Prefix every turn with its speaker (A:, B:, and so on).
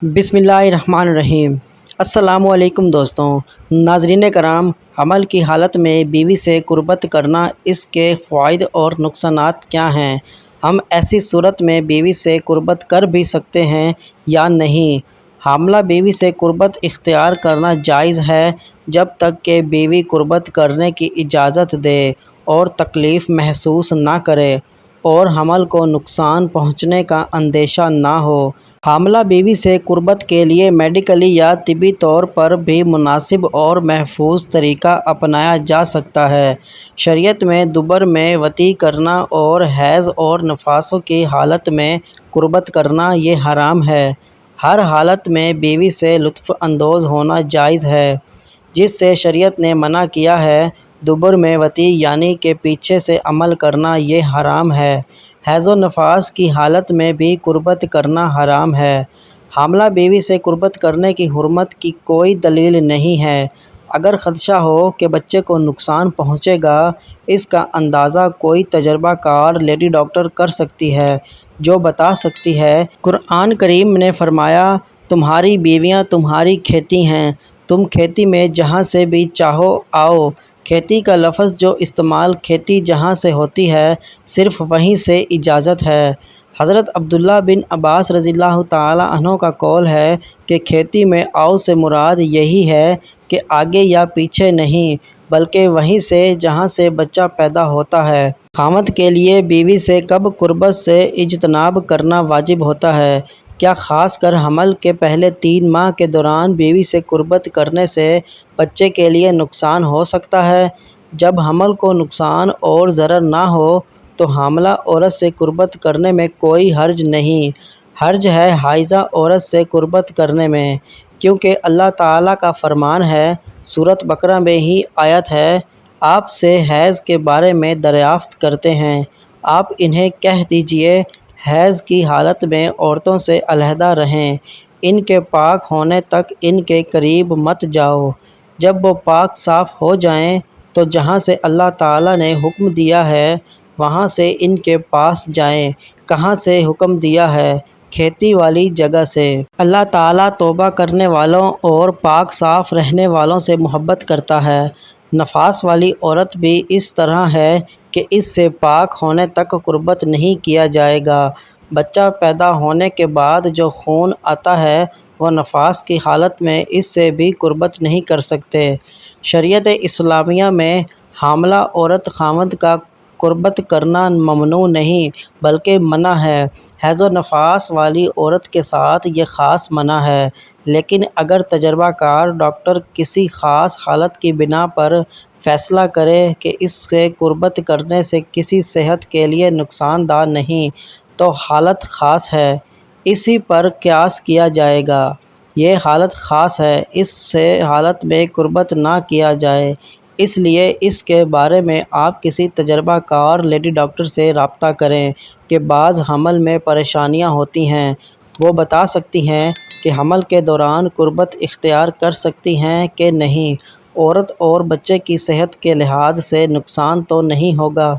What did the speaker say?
A: बिस्मिल्लाहिर्रहमानिर्रहीम। अस्सलामु अलैकुम दोस्तों, नाज़रीन कराम, हमल की हालत में बीवी से कुर्बत करना, इसके फ़वाइद और नुकसानात क्या हैं? हम ऐसी सूरत में बीवी से कुर्बत कर भी सकते हैं या नहीं? हामला बीवी से कुर्बत इख्तियार करना जायज़ है जब तक कि बीवी कुर्बत करने की इजाज़त दे और तकलीफ़ महसूस ना करे और हमल को नुकसान पहुँचने का अंदेशा ना हो। हामला बीवी से कुर्बत के लिए मेडिकली या तिबी तौर पर भी मुनासिब और महफूज तरीका अपनाया जा सकता है। शरीयत में दुबर में वती करना और हैज़ और नफासों की हालत में कुर्बत करना ये हराम है। हर हालत में बीवी से लुत्फ़ अंदोज़ होना जायज़ है, जिससे शरीयत ने मना किया है। दुबर में वती यानी कि पीछे से अमल करना ये हराम है। हैज़ो नफास की हालत में भी कुर्बत करना हराम है। हामला बीवी से कुर्बत करने की हुर्मत की कोई दलील नहीं है। अगर ख़दशा हो कि बच्चे को नुकसान पहुँचेगा, इसका अंदाज़ा कोई तजर्बाकार लेडी डॉक्टर कर सकती है, जो बता सकती है। कुरान करीम ने फरमाया, तुम्हारी बीवियाँ तुम्हारी खेती हैं, तुम खेती में जहाँ से भी चाहो आओ। खेती का लफ्ज़ जो इस्तेमाल खेती जहाँ से होती है, सिर्फ़ वहीं से इजाज़त है। हज़रत अब्दुल्ला बिन अब्बास रज़ियल्लाहु ताला अन्हु का कौल है कि खेती में आओ से मुराद यही है कि आगे या पीछे नहीं, बल्कि वहीं से जहाँ से बच्चा पैदा होता है। खामद के लिए बीवी से कब कुर्बत से इज्तनाब करना वाजिब होता है? क्या ख़ास कर हमल के पहले 3 माह के दौरान बीवी से कुर्बत करने से बच्चे के लिए नुकसान हो सकता है? जब हमल को नुकसान और ज़रर ना हो तो हामला औरत से कुर्बत करने में कोई हर्ज नहीं। हर्ज है हाइज़ा औरत से कुर्बत करने में, क्योंकि अल्लाह ताला का फरमान है, सूरत बकरा में ही आयत है, आपसे हैज़ के बारे में दरियाफ़्त करते हैं, आप इन्हें कह दीजिए हैज़ की हालत में औरतों से अलहदा रहें, इनके पाक होने तक इनके करीब मत जाओ। जब वो पाक साफ़ हो जाएं तो जहाँ से अल्लाह ताला ने हुक्म दिया है वहाँ से इनके पास जाएं। कहाँ से हुक्म दिया है? खेती वाली जगह से। अल्लाह ताला तौबा करने वालों और पाक साफ़ रहने वालों से मोहब्बत करता है। नफास वाली औरत भी इस तरह है कि इससे पाक होने तक कुर्बत नहीं किया जाएगा। बच्चा पैदा होने के बाद जो खून आता है वह नफास की हालत में इससे भी कुर्बत नहीं कर सकते। शरीयत इस्लामिया में हामला औरत खामद का कुर्बत करना ममनू नहीं बल्कि मना है। हैज़ो नफास वाली औरत के साथ ये ख़ास मना है, लेकिन अगर तजर्बाकार डॉक्टर किसी ख़ास हालत की बिना पर फ़ैसला करे कि इससे कुर्बत करने से किसी सेहत के लिए नुकसानदा नहीं, तो हालत ख़ास है, इसी पर क़यास किया जाएगा। ये हालत ख़ास है, इससे हालत में कुर्बत ना किया जाए, इसलिए इसके बारे में आप किसी तजर्बाकार लेडी डॉक्टर से रब्ता करें कि बाज़ हमल में परेशानियां होती हैं। वो बता सकती हैं कि हमल के दौरान कुर्बत इख्तियार कर सकती हैं कि नहीं। औरत और बच्चे की सेहत के लिहाज से नुकसान तो नहीं होगा।